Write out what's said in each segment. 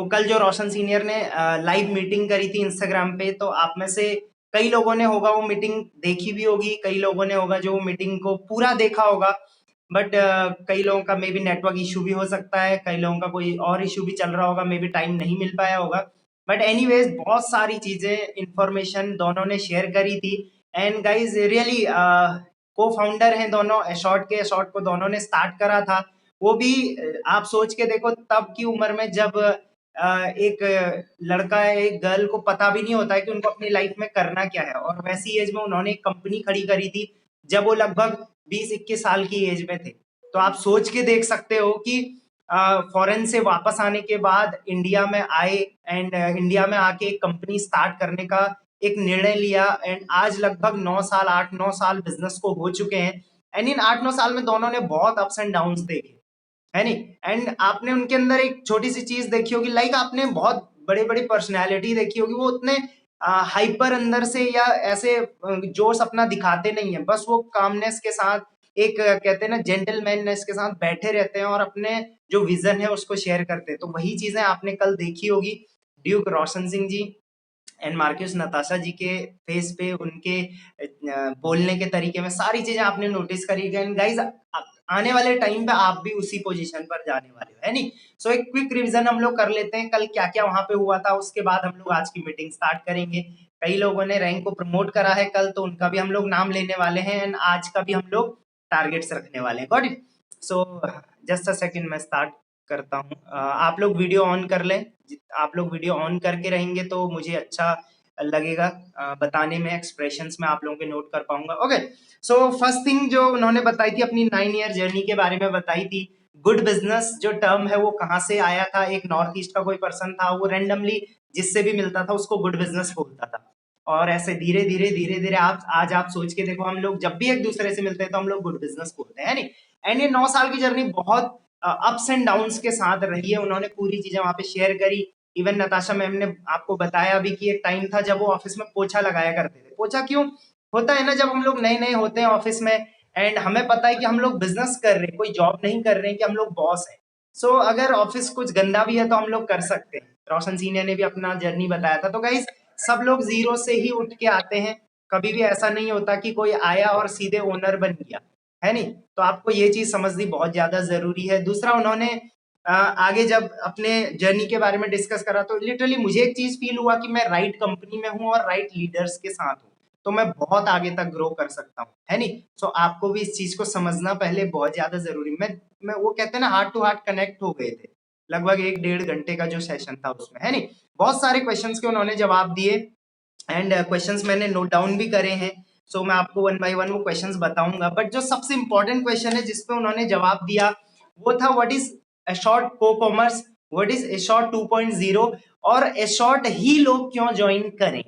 कल जो रोशन सीनियर ने लाइव मीटिंग करी थी इंस्टाग्राम पे, तो आप में से कई लोगों ने होगा वो मीटिंग देखी भी होगी, कई लोगों ने होगा जो मीटिंग को पूरा देखा होगा। बट कई लोगों का मे बी नेटवर्क इशू भी हो सकता है, कई लोगों का कोई और इशू भी चल रहा होगा, मे बी टाइम नहीं मिल पाया होगा। बट एनीवेज बहुत सारी चीजें इंफॉर्मेशन दोनों ने शेयर करी थी। एंड गाइज रियली को फाउंडर हैं दोनों, एशॉर्ट को दोनों ने स्टार्ट करा था। वो भी आप सोच के देखो तब की उम्र में, जब एक लड़का है, एक गर्ल को पता भी नहीं होता है कि उनको अपनी लाइफ में करना क्या है, और वैसी एज में उन्होंने एक कंपनी खड़ी करी थी जब वो लगभग 20-21 साल की एज में थे। तो आप सोच के देख सकते हो कि फॉरेन से वापस आने के बाद इंडिया में आए, एंड इंडिया में आके एक कंपनी स्टार्ट करने का एक निर्णय लिया। एंड आज लगभग 9 साल, 8-9 साल बिजनेस को हो चुके हैं। एंड इन 8-9 साल में दोनों ने बहुत अप्स एंड डाउन्स देखे, है नहीं। एंड आपने उनके अंदर एक छोटी सी चीज देखी होगी, लाइक आपने बहुत बड़े बड़ी पर्सनैलिटी देखी होगी, वो उतने हाइपर अंदर से या ऐसे जोश अपना दिखाते नहीं है, बस वो कामनेस के साथ, एक कहते हैं ना जेंटलमैननेस के साथ बैठे रहते हैं और अपने जो विजन है उसको शेयर करते हैं। तो वही चीजें आपने कल देखी होगी duke Roshan Singh ji and marquess Natasha ji के फेस पे, उनके बोलने के तरीके में सारी चीजें आपने नोटिस करी। एंड गाइस आने वाले टाइम पे आप भी उसी पोजीशन पर जाने वाले हो, है नहीं। एक क्विक रिवीजन हम लोग कर लेते हैं, कल क्या क्या वहां पे हुआ था, उसके बाद हम लोग आज की मीटिंग स्टार्ट करेंगे। कई लोगों ने रैंक को प्रमोट करा है कल, तो उनका भी हम लोग नाम लेने वाले हैं, एंड आज का भी हम लोग टारगेट्स रखने वाले हैं। Got it. So just a second, मैं स्टार्ट करता हूँ। आप लोग वीडियो ऑन कर लें, आप लोग वीडियो ऑन करके रहेंगे तो मुझे अच्छा लगेगा बताने में, एक्सप्रेशंस में आप लोगों के नोट कर पाऊंगा। ओके, फर्स्ट थिंग जो उन्होंने बताई थी, अपनी 9 ईयर जर्नी के बारे में बताई थी। गुड बिजनेस जो टर्म है वो कहाँ से आया था, एक नॉर्थ ईस्ट का कोई पर्सन था, वो रैंडमली जिससे भी मिलता था उसको गुड बिजनेस बोलता था। और ऐसे धीरे धीरे धीरे धीरे आप आज आप सोच के देखो, हम लोग जब भी एक दूसरे से मिलते हैं तो हम लोग गुड बिजनेस बोलते हैं, नहीं। एंड ये 9 साल की जर्नी बहुत अप्स एंड डाउन्स के साथ रही है, उन्होंने पूरी चीजें वहां पे शेयर करी। इवन नताशा मैम ने आपको बताया भी कि एक टाइम था जब वो ऑफिस में पोछा लगाया करते थे। पोछा क्यों होता है ना, जब हम लोग नए नए होते हैं ऑफिस में, एंड हमें पता है कि हम लोग बिजनेस कर रहे हैं, कोई जॉब नहीं कर रहे हैं, कि हम लोग बॉस हैं। अगर ऑफिस कुछ गंदा भी है तो हम लोग कर सकते हैं। रोशन सीनियर ने भी अपना जर्नी बताया था। तो गाइस सब लोग जीरो से ही उठ के आते हैं, कभी भी ऐसा नहीं होता कि कोई आया और सीधे ओनर बन गया, है नहीं। तो आपको ये चीज समझनी बहुत ज्यादा जरूरी है। दूसरा, उन्होंने आगे जब अपने जर्नी के बारे में डिस्कस करा, तो लिटरली मुझे एक चीज फील हुआ कि मैं राइट कंपनी में हूँ और राइट लीडर्स के साथ हूँ, तो मैं बहुत आगे तक ग्रो कर सकता हूँ, है नहीं। आपको भी इस चीज को समझना पहले बहुत ज्यादा जरूरी। मैं वो कहते हैं ना, हार्ट टू हार्ट कनेक्ट हो गए थे लगभग 1-1.5 घंटे का जो सेशन था उसमें, है नहीं। बहुत सारे क्वेश्चंस के उन्होंने जवाब दिए, एंड क्वेश्चंस मैंने नोट डाउन भी करे हैं। मैं आपको वन बाय वन वो क्वेश्चंस बताऊंगा, बट जो सबसे इंपॉर्टेंट क्वेश्चन है जिसपे उन्होंने जवाब दिया, वो था व्हाट इज एशॉर्ट को कॉमर्स, व्हाट इज एशॉर्ट 2.0, और एशॉर्ट ही लोग क्यों ज्वाइन करें।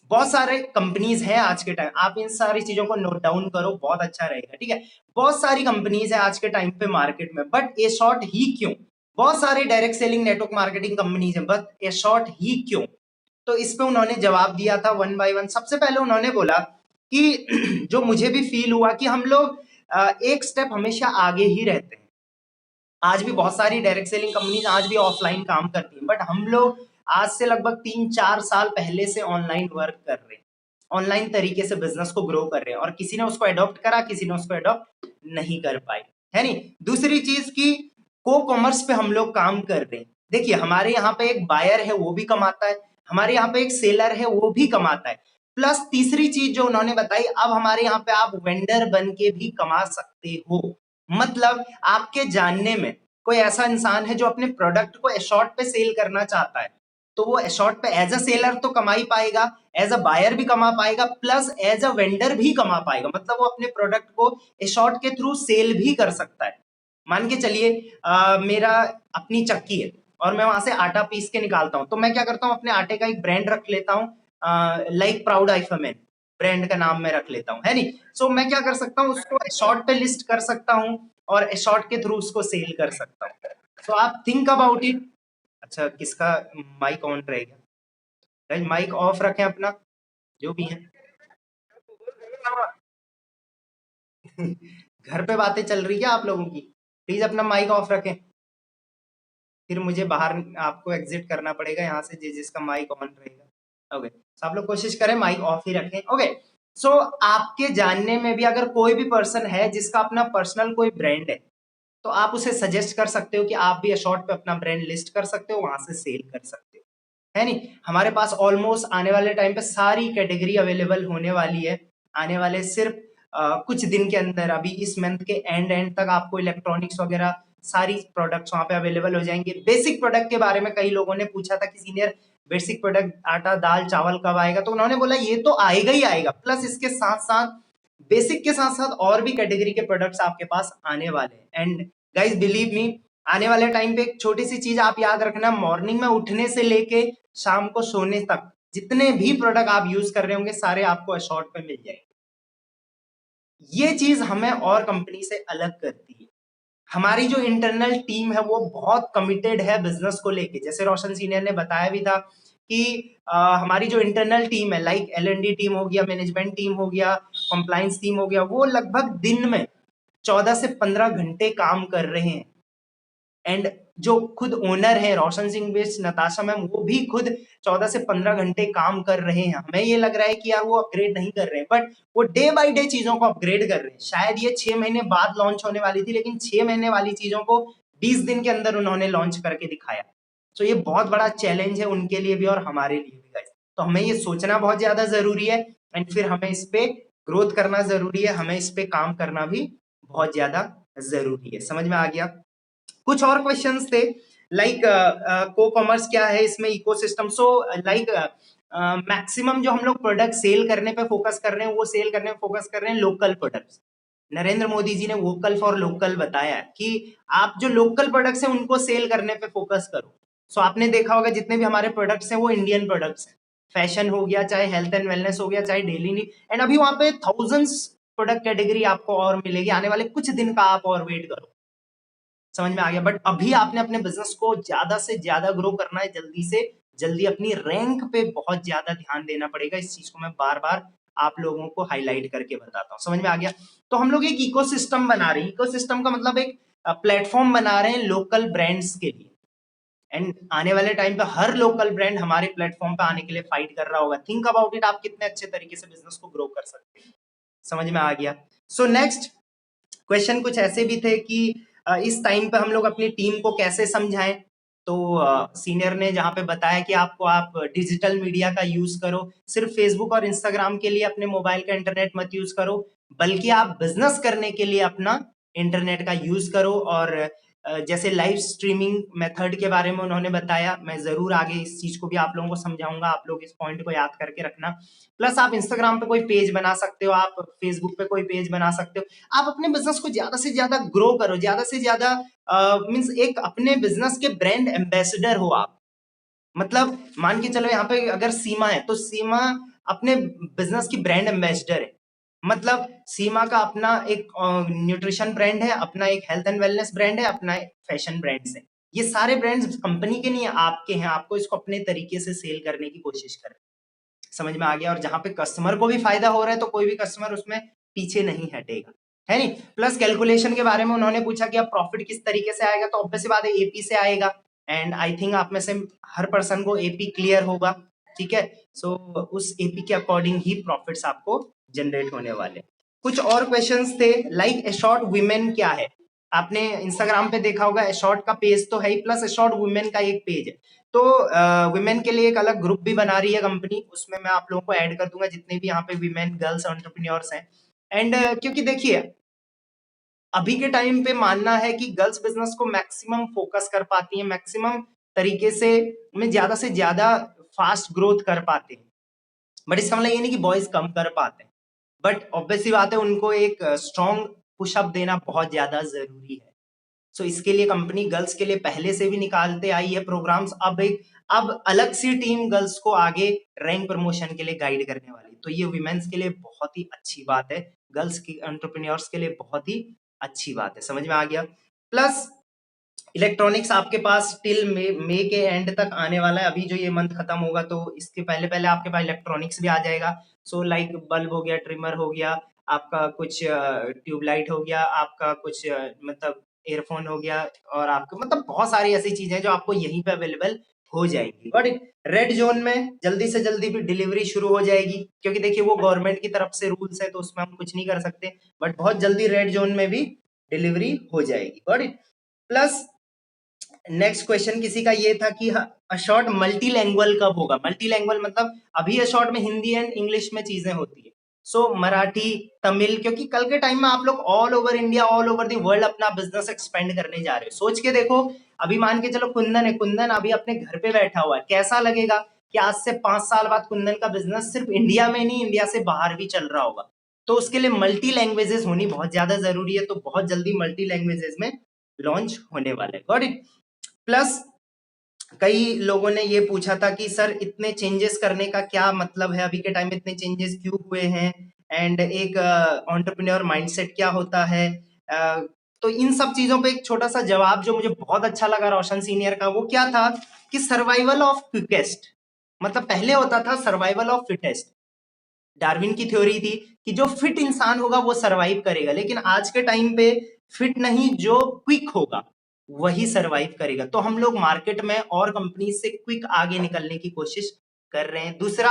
बहुत सारे कंपनीज हैं आज के टाइम, आप इन सारी चीजों को नोट डाउन करो, बहुत अच्छा रहेगा, ठीक है। बहुत सारी कंपनीज है आज के टाइम पे मार्केट में, बट ए शॉर्ट ही क्यों। बहुत सारे direct selling network marketing companies है, बट ए शॉर्ट ही क्यों। तो इस पे उन्होंने जवाब दिया था वन बाय वन। सबसे पहले उन्होंने बोला कि जो मुझे भी फील हुआ कि हम लोग एक स्टेप हमेशा आगे ही रहते हैं। आज भी बहुत सारी डायरेक्ट सेलिंग कंपनीज आज भी ऑफलाइन काम करती हैं, बट हम लोग आज से लगभग 3-4 साल पहले से ऑनलाइन वर्क कर रहे हैं, ऑनलाइन तरीके से बिजनेस को ग्रो कर रहे हैं, और किसी ने उसको अडॉप्ट करा, किसी ने उसको अडॉप्ट नहीं कर पाई, है नहीं। दूसरी चीज की को कॉमर्स पे हम लोग काम कर रहे हैं। देखिए हमारे यहाँ पे एक बायर है वो भी कमाता है, हमारे यहाँ पे एक सेलर है वो भी कमाता है, प्लस तीसरी चीज जो उन्होंने बताई, अब हमारे यहाँ पे आप वेंडर बन के भी कमा सकते हो। मतलब आपके जानने में कोई ऐसा इंसान है जो अपने प्रोडक्ट को एशॉर्ट पे सेल करना चाहता है, तो वो एशॉर्ट पे एज अ सेलर तो कमा ही पाएगा, एज अ बायर भी कमा पाएगा, प्लस एज अ वेंडर भी कमा पाएगा। मतलब वो अपने प्रोडक्ट को एशॉर्ट के थ्रू सेल भी कर सकता है। मान के चलिए मेरा अपनी चक्की है और मैं वहां से आटा पीस के निकालता हूँ, तो मैं क्या करता हूँ, अपने आटे का एक ब्रांड रख लेता हूँ, लाइक प्राउड आइफामैन ब्रांड का नाम मैं रख लेता हूँ, है नहीं। मैं क्या कर सकता हूँ, उसको शॉर्ट पे लिस्ट कर सकता हूँ और शॉर्ट के थ्रू उसको सेल कर सकता हूँ। आप थिंक अबाउट इट। अच्छा, किसका माइक ऑन रहेगा, गाइस माइक ऑफ रखें अपना, जो भी है। घर पे बातें चल रही है आप लोगों की, प्लीज अपना माइक ऑफ रखें, फिर मुझे बाहर आपको एग्जिट करना पड़ेगा यहाँ से, जिसका माइक ऑन रहेगा। ओके, तो आप लोग कोशिश करें माइक ऑफ ही रखें। ओके, सो आपके जानने में भी अगर कोई भी पर्सन है जिसका अपना पर्सनल कोई ब्रांड है, तो आप उसे सजेस्ट कर सकते हो कि आप भी अशॉर्ट पे अपना ब्रांड लिस्ट कर सकते हो, वहां से सेल कर सकते हो, है नहीं। हमारे पास ऑलमोस्ट आने वाले टाइम पे सारी कैटेगरी अवेलेबल होने वाली है। आने वाले सिर्फ कुछ दिन के अंदर, अभी इस मंथ के एंड तक आपको इलेक्ट्रॉनिक्स वगैरह सारी प्रोडक्ट्स वहां पे अवेलेबल हो जाएंगे। बेसिक प्रोडक्ट के बारे में कई लोगों ने पूछा था कि सीनियर बेसिक प्रोडक्ट आटा दाल चावल कब आएगा, तो उन्होंने बोला ये तो आएगा ही आएगा, प्लस इसके साथ साथ बेसिक के साथ साथ और भी कैटेगरी के प्रोडक्ट्स आपके पास आने वाले हैं। एंड गाइज बिलीव मी, आने वाले टाइम पे एक छोटी सी चीज आप याद रखना, मॉर्निंग में उठने से लेके शाम को सोने तक जितने भी प्रोडक्ट आप यूज कर रहे होंगे सारे आपको अशॉर्ट पे मिल जाएंगे। ये चीज हमें और कंपनी से अलग करती है। हमारी जो इंटरनल टीम है वो बहुत कमिटेड है बिजनेस को लेके। जैसे रोशन सीनियर ने बताया भी था कि हमारी जो इंटरनल टीम है, लाइक L&D टीम हो गया, मैनेजमेंट टीम हो गया, कंप्लायंस टीम हो गया, वो लगभग दिन में 14 से 15 घंटे काम कर रहे हैं। एंड जो खुद ओनर है रोशन सिंह बेस नताशा मैम, वो भी खुद 14 से 15 घंटे काम कर रहे हैं। हमें ये लग रहा है कि यार वो अपग्रेड नहीं कर रहे हैं, बट वो डे बाय डे चीजों को अपग्रेड कर रहे हैं। शायद ये 6 महीने बाद लॉन्च होने वाली थी, लेकिन 6 महीने वाली चीजों को 20 दिन के अंदर उन्होंने लॉन्च करके दिखाया। तो ये बहुत बड़ा चैलेंज है उनके लिए भी और हमारे लिए भी गाइस। तो हमें ये सोचना बहुत ज्यादा जरूरी है, एंड फिर हमें इस पे ग्रोथ करना जरूरी है, हमें इस पे काम करना भी बहुत ज्यादा जरूरी है। समझ में आ गया? कुछ और क्वेश्चंस थे, लाइक को कॉमर्स क्या है, इसमें इकोसिस्टम। सो लाइक मैक्सिमम जो हम लोग प्रोडक्ट सेल करने पे फोकस कर रहे हैं, वो सेल करने पे फोकस कर रहे हैं लोकल प्रोडक्ट्स। नरेंद्र मोदी जी ने वोकल फॉर लोकल बताया कि आप जो लोकल प्रोडक्ट्स हैं उनको सेल करने पे फोकस करो। सो आपने देखा होगा जितने भी हमारे प्रोडक्ट्स हैं वो इंडियन प्रोडक्ट्स हैं। फैशन हो गया, चाहे हेल्थ एंड वेलनेस हो गया, चाहे डेली नीड, एंड अभी वहां पे थाउजेंड्स प्रोडक्ट कैटेगरी आपको और मिलेगी। आने वाले कुछ दिन का आप और वेट करो। समझ में आ गया? बट अभी आपने अपने बिजनेस को ज्यादा से ज्यादा ग्रो करना है, जल्दी से जल्दी अपनी रैंक पे बहुत ज्यादा ध्यान देना पड़ेगा। इस चीज को मैं बार बार आप लोगों को हाईलाइट करके बताता हूँ। समझ में आ गया? तो हम लोग एक इकोसिस्टम बना रहे हैं। इकोसिस्टम का मतलब एक प्लेटफॉर्म बना रहे हैं लोकल ब्रांड्स के लिए। एंड आने वाले टाइम पे हर लोकल ब्रांड हमारे प्लेटफॉर्म पे आने के लिए फाइट कर रहा होगा। थिंक अबाउट इट, आप कितने अच्छे तरीके से बिजनेस को ग्रो कर सकते हैं। समझ में आ गया? सो नेक्स्ट क्वेश्चन कुछ ऐसे भी थे कि इस टाइम पे हम लोग अपनी टीम को कैसे समझाएं। तो सीनियर ने जहाँ पे बताया कि आप डिजिटल मीडिया का यूज करो, सिर्फ फेसबुक और इंस्टाग्राम के लिए अपने मोबाइल का इंटरनेट मत यूज करो, बल्कि आप बिजनेस करने के लिए अपना इंटरनेट का यूज करो। और जैसे लाइव स्ट्रीमिंग मेथड के बारे में उन्होंने बताया, मैं जरूर आगे इस चीज को भी आप लोगों को समझाऊंगा, आप लोग इस पॉइंट को याद करके रखना। प्लस आप इंस्टाग्राम पे कोई पेज बना सकते हो, आप फेसबुक पे कोई पेज बना सकते हो। आप अपने बिजनेस को ज्यादा से ज्यादा ग्रो करो, ज्यादा से ज्यादा मीन्स एक अपने बिजनेस के ब्रांड एम्बेसडर हो आप। मतलब मान के चलो यहाँ पे अगर सीमा है, तो सीमा अपने बिजनेस की ब्रांड एम्बेसडर है। मतलब सीमा का अपना एक न्यूट्रिशन ब्रांड है, अपना एक हेल्थ एंड वेलनेस ब्रांड है, अपना एक फैशन ब्रांड्स है। ये सारे ब्रांड्स कंपनी के नहीं है, आपके हैं। आपको इसको अपने तरीके से सेल करने की कोशिश करें। समझ में आ गया? और जहां पे कस्टमर को भी फायदा हो रहा है तो कोई भी कस्टमर उसमें पीछे नहीं हटेगा, है नहीं। प्लस कैलकुलेशन के बारे में उन्होंने पूछा कि अब प्रॉफिट किस तरीके से आएगा, तो ऑब्वियस सी बात है एपी से आएगा। एंड आई थिंक आप में से हर पर्सन को एपी क्लियर होगा, ठीक है। सो उस एपी के अकॉर्डिंग ही प्रॉफिट्स आपको जनरेट होने वाले। कुछ और क्वेश्चंस थे, लाइक एशॉर्ट वुमेन क्या है। आपने इंस्टाग्राम पे देखा होगा, एशॉर्ट का पेज तो है ही, प्लस एशॉर्ट वुमेन का एक पेज है। तो वुमेन के लिए एक अलग ग्रुप भी बना रही है कंपनी, उसमें मैं आप लोगों को ऐड कर दूंगा जितने भी यहाँ पे विमेन गर्ल्स एंटरप्रेन्योर्स हैं। एंड क्योंकि देखिए अभी के टाइम पे मानना है कि गर्ल्स बिजनेस को मैक्सिमम फोकस कर पाती हैं, मैक्सिमम तरीके से ज्यादा फास्ट ग्रोथ कर पाते हैं। बट इसका मतलब ये नहीं कि बॉयज कम कर पाते हैं, बट ऑब्वियसली बात है उनको एक स्ट्रॉन्ग पुशअप देना बहुत ज्यादा जरूरी है। सो इसके लिए कंपनी गर्ल्स के लिए पहले से भी निकालते आई है प्रोग्राम्स। अब अलग सी टीम गर्ल्स को आगे रैंक प्रमोशन के लिए गाइड करने वाली। तो ये वुमेन्स के लिए बहुत ही अच्छी बात है, गर्ल्स की एंटरप्रेन्योर्स के लिए बहुत ही अच्छी बात है। समझ में आ गया? प्लस इलेक्ट्रॉनिक्स आपके पास टिल मई के एंड तक आने वाला है। अभी जो ये मंथ खत्म होगा तो इसके पहले पहले आपके पास इलेक्ट्रॉनिक्स भी आ जाएगा। सो लाइक बल्ब हो गया, ट्रिमर हो गया, आपका कुछ ट्यूबलाइट हो गया, आपका कुछ मतलब ईयरफोन हो गया, और आपको मतलब बहुत सारी ऐसी चीजें जो आपको यहीं पे अवेलेबल हो जाएगी। बट रेड जोन में जल्दी से जल्दी भी डिलीवरी शुरू हो जाएगी, क्योंकि देखिए वो गवर्नमेंट की तरफ से रूल्स है तो उसमें हम कुछ नहीं कर सकते, बट बहुत जल्दी रेड जोन में भी डिलीवरी हो जाएगी। बट प्लस नेक्स्ट क्वेश्चन किसी का ये था कि अशॉर्ट मल्टीलैंग्वेज कब होगा। मल्टीलैंग्वेज मतलब अभी अशॉर्ट में हिंदी एंड इंग्लिश में चीजें होती है, सो मराठी, तमिल, क्योंकि कल के टाइम में आप लोग all over India, all over the world अपना बिजनेस एक्सपेंड करने जा रहे हो। सोच के देखो, अभी मान के चलो कुंदन है, कुंदन अभी अपने घर पे बैठा हुआ है, कैसा लगेगा कि आज से 5 साल बाद कुंदन का बिजनेस सिर्फ इंडिया में नहीं, इंडिया से बाहर भी चल रहा होगा। तो उसके लिए मल्टी लैंग्वेजेस होनी बहुत ज्यादा जरूरी है, तो बहुत जल्दी मल्टी लैंग्वेजेस में लॉन्च होने वाले। Got it. प्लस कई लोगों ने ये पूछा था कि सर इतने चेंजेस करने का क्या मतलब है, अभी के टाइम में इतने चेंजेस क्यों हुए हैं, एंड एक एंटरप्रेन्योर माइंडसेट क्या होता है। तो इन सब चीजों पे एक छोटा सा जवाब जो मुझे बहुत अच्छा लगा रोशन सीनियर का, वो क्या था कि सर्वाइवल ऑफ क्विकेस्ट। मतलब पहले होता था सर्वाइवल ऑफ फिटेस्ट, डार्विन की थ्योरी थी कि जो फिट इंसान होगा वो सरवाइव करेगा, लेकिन आज के टाइम पे फिट नहीं, जो क्विक होगा वही सरवाइव करेगा। तो हम लोग मार्केट में और कंपनी से क्विक आगे निकलने की कोशिश कर रहे हैं। दूसरा,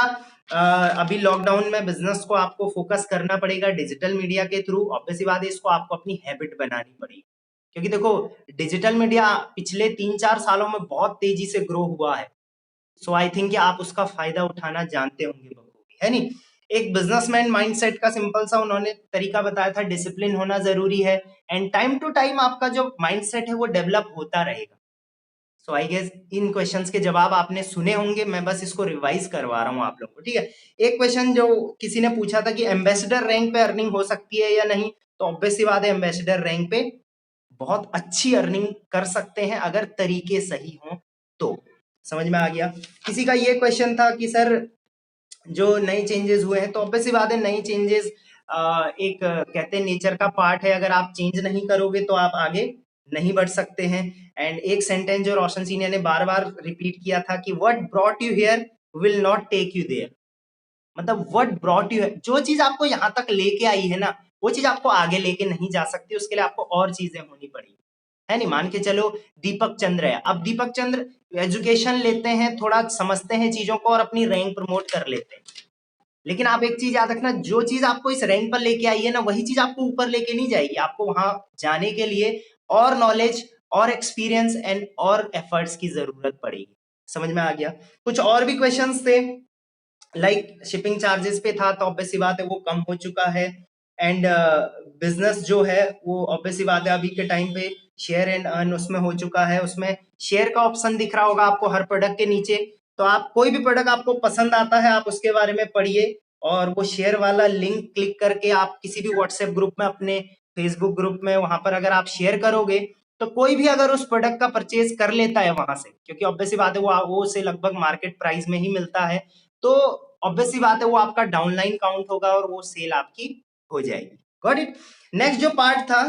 अभी लॉकडाउन में बिजनेस को आपको फोकस करना पड़ेगा डिजिटल मीडिया के थ्रू। ऑब्वियसली बात है, इसको आपको अपनी हैबिट बनानी पड़ेगी, क्योंकि देखो डिजिटल मीडिया पिछले 3-4 सालों में बहुत तेजी से ग्रो हुआ है। सो आई थिंक कि आप उसका फायदा उठाना जानते होंगे बखूबी, है नहीं। एक बिजनेसमैन माइंडसेट का सिंपल सा उन्होंने तरीका बताया था, डिसिप्लिन होना जरूरी है, एंड टाइम टू टाइम आपका जो माइंडसेट है वो डेवलप होता रहेगा। सो आई गेस इन क्वेश्चंस के जवाब आपने सुने होंगे, मैं बस इसको रिवाइज करवा रहा हूँ आप लोगों को, ठीक है। एक क्वेश्चन जो किसी ने पूछा था कि एम्बेसडर रैंक पे अर्निंग हो सकती है या नहीं, तो ऑब्वियस सी बात है, एम्बेसडर रैंक पे बहुत अच्छी अर्निंग कर सकते हैं अगर तरीके सही हों तो। समझ में आ गया। किसी का ये क्वेश्चन था कि सर जो नए चेंजेस हुए हैं, तो ऑब्वियस सी बात है नई चेंजेस एक कहते हैं नेचर का पार्ट है, अगर आप चेंज नहीं करोगे तो आप आगे नहीं बढ़ सकते हैं। एंड एक सेंटेंस जो रोशन सीनियर ने बार बार रिपीट किया था कि what brought you here will not take you there. मतलब व्हाट ब्रॉट यू, जो चीज आपको यहाँ तक लेके आई है ना, वो चीज आपको आगे लेके नहीं जा सकती, उसके लिए आपको और चीजें होनी पड़ेगी, है नहीं। मान के चलो दीपक चंद्र है, अब दीपक चंद्र एजुकेशन लेते हैं, थोड़ा समझते हैं चीजों को और अपनी रैंक प्रमोट कर लेते हैं, लेकिन आप एक चीज याद रखना, जो चीज आपको इस रैंक पर लेके आई है ना, वही चीज आपको ऊपर लेके नहीं जाएगी। आपको वहां जाने के लिए और नॉलेज और एक्सपीरियंस एंड और एफर्ट्स की जरूरत पड़ेगी। समझ में आ गया। कुछ और भी क्वेश्चंस थे, लाइक शिपिंग चार्जेस पे था, तो ऑब्वियस सी बात है वो कम हो चुका है। एंड बिजनेस जो है वो ऑब्वियस सी बात है अभी के टाइम पे शेयर एंड अर्न उसमें हो चुका है, उसमें शेयर का ऑप्शन दिख रहा होगा आपको हर प्रोडक्ट के नीचे। तो आप कोई भी प्रोडक्ट आपको पसंद आता है, आप उसके बारे में पढ़िए, और वो शेयर वाला लिंक क्लिक करके आप किसी भी व्हाट्सएप ग्रुप में, अपने फेसबुक ग्रुप में, वहां पर अगर आप शेयर करोगे, तो कोई भी अगर उस प्रोडक्ट का परचेज कर लेता है वहां से, क्योंकि ऑब्वियस सी बात है वो उसे लगभग मार्केट प्राइस में ही मिलता है, तो ऑब्वियस सी बात है वो आपका डाउनलाइन काउंट होगा और वो सेल आपकी हो जाएगी। Got it. नेक्स्ट जो पार्ट था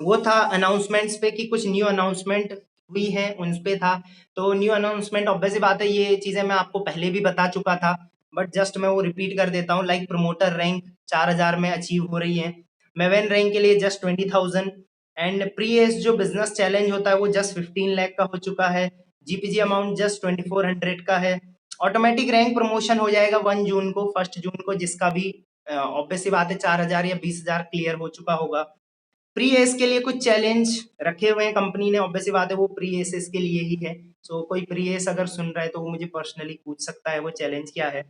वो था अनाउंसमेंट्स पे, कि कुछ न्यू अनाउंसमेंट हुई है उन पे था। तो न्यू अनाउंसमेंट ऑब्वियस सी बात है, ये चीजें मैं आपको पहले भी बता चुका था, बट जस्ट मैं वो रिपीट कर देता हूँ। लाइक प्रमोटर रैंक 4000 में अचीव हो रही है, मेवेन रैंक के लिए जस्ट 20,000, एंड प्री एस जो बिजनेस चैलेंज होता है वो जस्ट 15 लाख का हो चुका है, जीपीजी अमाउंट जस्ट 2400 का है। ऑटोमेटिक रैंक प्रमोशन हो जाएगा 1 जून को, 1 जून को, जिसका भी ऑब्वियस सी बात है 4000 या 20,000 क्लियर हो चुका होगा। प्री एस के लिए कुछ चैलेंज रखे हुए हैं कंपनी ने, ऑब्वियस सी बात है वो प्री एस के लिए ही है। सो कोई प्री एस अगर सुन रहा है तो वो मुझे पर्सनली पूछ सकता है वो चैलेंज क्या है।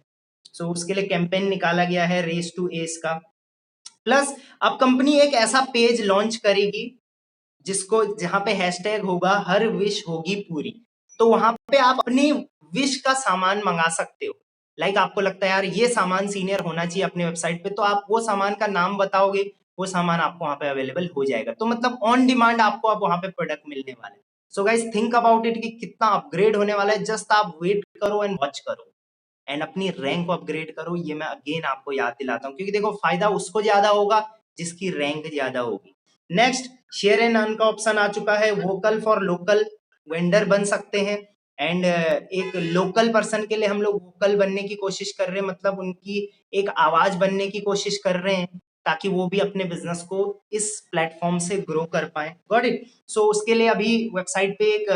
सो उसके लिए कैंपेन निकाला गया है रेस टू एस का। प्लस अब कंपनी एक ऐसा पेज लॉन्च करेगी जिसको, जहां पे हैशटैग होगा हर विश होगी पूरी, तो वहां पे आप अपनी विश का सामान मंगा सकते हो। लाइक आपको लगता है यार ये सामान सीनियर होना चाहिए अपने वेबसाइट पे, तो आप वो सामान का नाम बताओगे, वो सामान आपको वहां पे अवेलेबल हो जाएगा। तो मतलब ऑन डिमांड आपको अब वहां पे प्रोडक्ट मिलने वाले। So guys think about it कि कितना अपग्रेड होने वाला है, जस्ट आप वेट करो एंड वॉच करो, एंड अपनी रैंक को अपग्रेड करो। ये मैं अगेन आपको याद दिलाता हूँ, क्योंकि देखो फायदा उसको ज्यादा होगा जिसकी रैंक ज्यादा होगी। नेक्स्ट, शेयर एंड अर्न का ऑप्शन आ चुका है, वोकल फॉर लोकल वेंडर बन सकते हैं, एंड एक लोकल पर्सन के लिए हम लोग वोकल बनने की कोशिश कर रहे हैं, मतलब उनकी एक आवाज बनने की कोशिश कर रहे हैं। ताकि वो भी अपने बिजनेस को इस प्लेटफॉर्म से ग्रो कर पाए। Got it. सो उसके लिए अभी वेबसाइट पे एक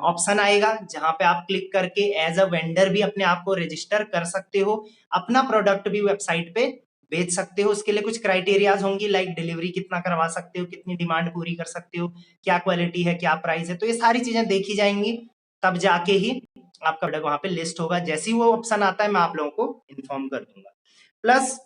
ऑप्शन आएगा जहां पे आप क्लिक करके एज अ वेंडर भी अपने आप को रजिस्टर कर सकते हो, अपना प्रोडक्ट भी वेबसाइट पे बेच सकते हो। उसके लिए कुछ क्राइटेरियाज होंगी, लाइक डिलीवरी कितना करवा सकते हो, कितनी डिमांड पूरी कर सकते हो, क्या क्वालिटी है, क्या प्राइस है, तो ये सारी चीजें देखी जाएंगी, तब जाके ही आपका प्रोडक्ट वहां पे लिस्ट होगा। जैसे ही वो ऑप्शन आता है मैं आप लोगों को इन्फॉर्म कर दूंगा। प्लस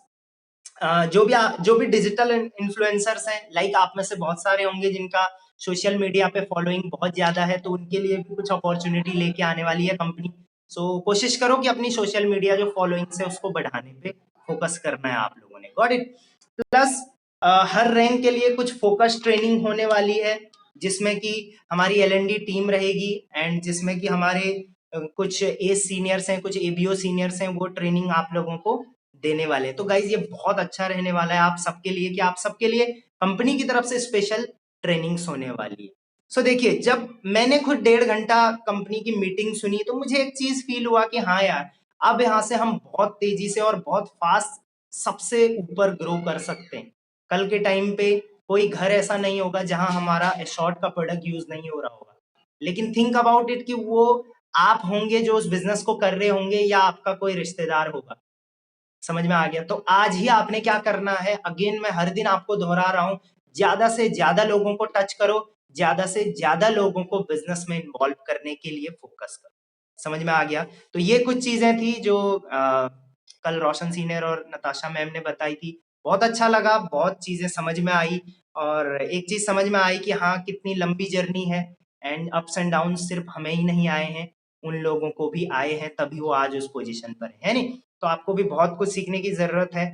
जो भी डिजिटल इन्फ्लुएंसर्स हैं, लाइक आप में से बहुत सारे होंगे जिनका सोशल मीडिया पे फॉलोइंग बहुत ज्यादा है, तो उनके लिए भी कुछ अपॉर्चुनिटी लेके आने वाली है कंपनी। सो कोशिश करो कि अपनी सोशल मीडिया जो फॉलोइंग है उसको बढ़ाने पे फोकस करना है आप लोगों ने। Got it. Plus her rank के लिए कुछ फोकस ट्रेनिंग होने वाली है, जिसमें कि हमारी L&D टीम रहेगी, एंड जिसमें कि हमारे कुछ ए सीनियर्स हैं, कुछ एबीओ सीनियर्स हैं, वो ट्रेनिंग आप लोगों को देने वाले हैं। तो गाइज ये बहुत अच्छा रहने वाला है आप सबके लिए, कि आप सबके लिए कंपनी की तरफ से स्पेशल ट्रेनिंग्स होने वाली है। सो देखिए, जब मैंने खुद 1.5 घंटा कंपनी की मीटिंग सुनी तो मुझे एक चीज फील हुआ कि हाँ यार, अब यहाँ से हम बहुत तेजी से और बहुत फास्ट सबसे ऊपर ग्रो कर सकते हैं। कल के टाइम पे कोई घर ऐसा नहीं होगा जहां हमारा एशॉर्ट का प्रोडक्ट यूज नहीं हो रहा होगा, लेकिन थिंक अबाउट इट कि वो आप होंगे जो उस बिजनेस को कर रहे होंगे, या आपका कोई रिश्तेदार होगा। समझ में आ गया? तो आज ही आपने क्या करना है, अगेन मैं हर दिन आपको दोहरा रहा हूं, ज्यादा से ज्यादा लोगों को टच करो, ज्यादा से ज्यादा लोगों को बिजनेस में इन्वॉल्व करने के लिए फोकस करो। समझ में आ गया? तो ये कुछ चीजें थी जो कल रोशन सीनियर और नताशा मैम ने बताई थी। बहुत अच्छा लगा, बहुत चीजें समझ में आई, और एक चीज समझ में आई कि हाँ, कितनी लंबी जर्नी है, एंड अप्स एंड डाउन सिर्फ हमें ही नहीं आए हैं, उन लोगों को भी आए हैं, तभी वो आज उस पोजीशन पर है नहीं? तो आपको भी बहुत कुछ सीखने की जरूरत है।